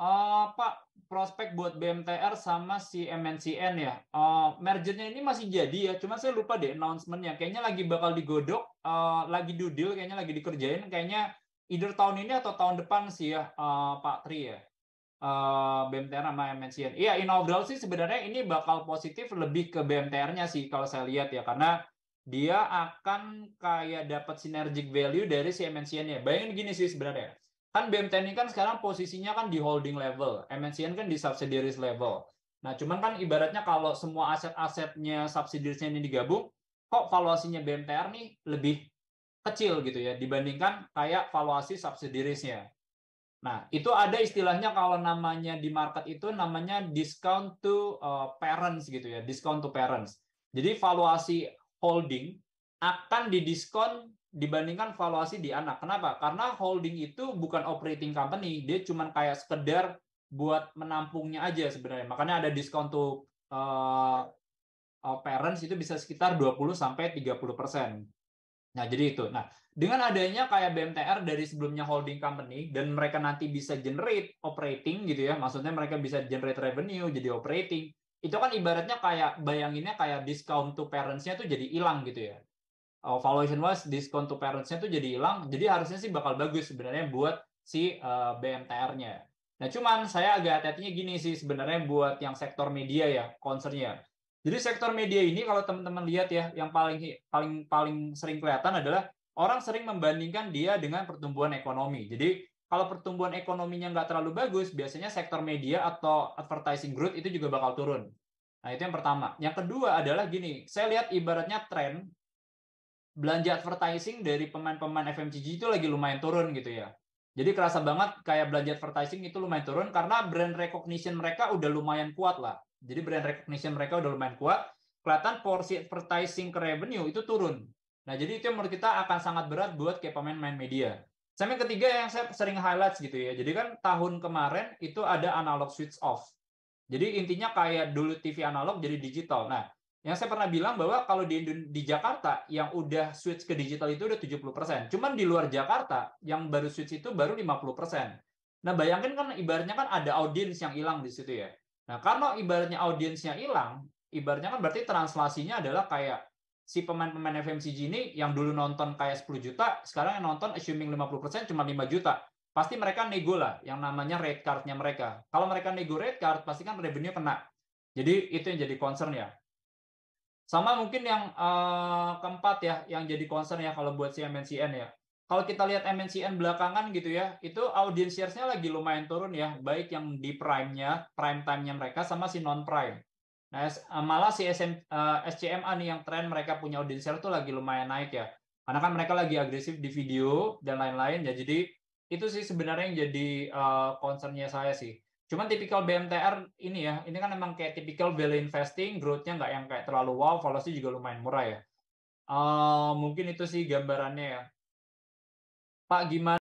Pak, prospek buat BMTR sama si MNCN ya. Mergernya ini masih jadi ya, cuma saya lupa deh announcement-nya. Kayaknya lagi bakal digodok, lagi due deal, kayaknya lagi dikerjain. Kayaknya either tahun ini atau tahun depan sih ya, Pak Tri ya. BMTR sama MNCN. Iya, in overall sih sebenarnya ini bakal positif lebih ke BMTR-nya sih kalau saya lihat ya, karena dia akan kayak dapat synergic value dari si MNCN-nya. Bayangin gini sih sebenarnya. Kan BMTN ini kan sekarang posisinya kan di holding level, MNCN kan di subsidiaries level. Nah, cuman kan ibaratnya kalau semua aset-asetnya subsidiaries ini digabung, kok valuasinya BMTR nih lebih kecil gitu ya dibandingkan kayak valuasi subsidiaries-nya. Nah, itu ada istilahnya kalau namanya di market itu namanya discount to parents gitu ya, discount to parents. Jadi valuasi holding akan didiskon dibandingkan valuasi di anak. Kenapa? Karena holding itu bukan operating company, dia cuma kayak sekedar buat menampungnya aja sebenarnya. Makanya ada discount to parents itu bisa sekitar 20 sampai 30%. Nah, jadi itu. Nah, dengan adanya kayak BMTR dari sebelumnya holding company dan mereka nanti bisa generate operating gitu ya, maksudnya mereka bisa generate revenue jadi operating, itu kan ibaratnya kayak bayanginnya kayak discount to parents-nya tuh jadi hilang gitu ya. Valuation wise discount to parents-nya tuh jadi hilang, jadi harusnya sih bakal bagus sebenarnya buat si BMTR-nya. Nah, cuman saya agak hati-hatinya gini sih sebenarnya buat yang sektor media ya, concern-nya. Jadi sektor media ini kalau teman-teman lihat ya, yang paling paling paling sering kelihatan adalah orang sering membandingkan dia dengan pertumbuhan ekonomi. Jadi kalau pertumbuhan ekonominya nggak terlalu bagus, biasanya sektor media atau advertising growth itu juga bakal turun. Nah, itu yang pertama. Yang kedua adalah gini, saya lihat ibaratnya tren belanja advertising dari pemain-pemain FMCG itu lagi lumayan turun gitu ya. Jadi kerasa banget kayak belanja advertising itu lumayan turun karena brand recognition mereka udah lumayan kuat lah. Jadi brand recognition mereka udah lumayan kuat, kelihatan porsi advertising ke revenue itu turun. Nah, jadi itu yang menurut kita akan sangat berat buat kayak pemain-pemain media. Sama yang ketiga yang saya sering highlight gitu ya. Jadi kan tahun kemarin itu ada analog switch off. Jadi intinya kayak dulu TV analog jadi digital. Nah, yang saya pernah bilang bahwa kalau di Jakarta yang udah switch ke digital itu udah 70%. Cuman di luar Jakarta yang baru switch itu baru 50%. Nah, bayangkan kan ibaratnya kan ada audiens yang hilang di situ ya. Nah, karena ibaratnya audiensnya hilang, ibaratnya kan berarti translasinya adalah kayak si pemain-pemain FMCG ini yang dulu nonton kayak 10 juta, sekarang yang nonton assuming 50% cuma 5 juta. Pasti mereka nego lah yang namanya rate card-nya mereka. Kalau mereka nego rate card, pasti kan revenue kena. Jadi itu yang jadi concern ya. Sama mungkin yang keempat ya, yang jadi concern ya kalau buat si MNCN ya. Kalau kita lihat MNCN belakangan gitu ya, itu audience share-nya lagi lumayan turun ya, baik yang di prime-nya, prime time-nya mereka sama si non-prime. Nah, malah si SCMA nih yang tren mereka punya audience share tuh lagi lumayan naik ya. Karena kan mereka lagi agresif di video dan lain-lain ya. Jadi itu sih sebenarnya yang jadi concern-nya saya sih. Cuman tipikal BMTR ini ya, ini kan memang kayak tipikal value investing, growth-nya nggak yang kayak terlalu wow, valuasi juga lumayan murah ya. Mungkin itu sih gambarannya ya. Pak, gimana?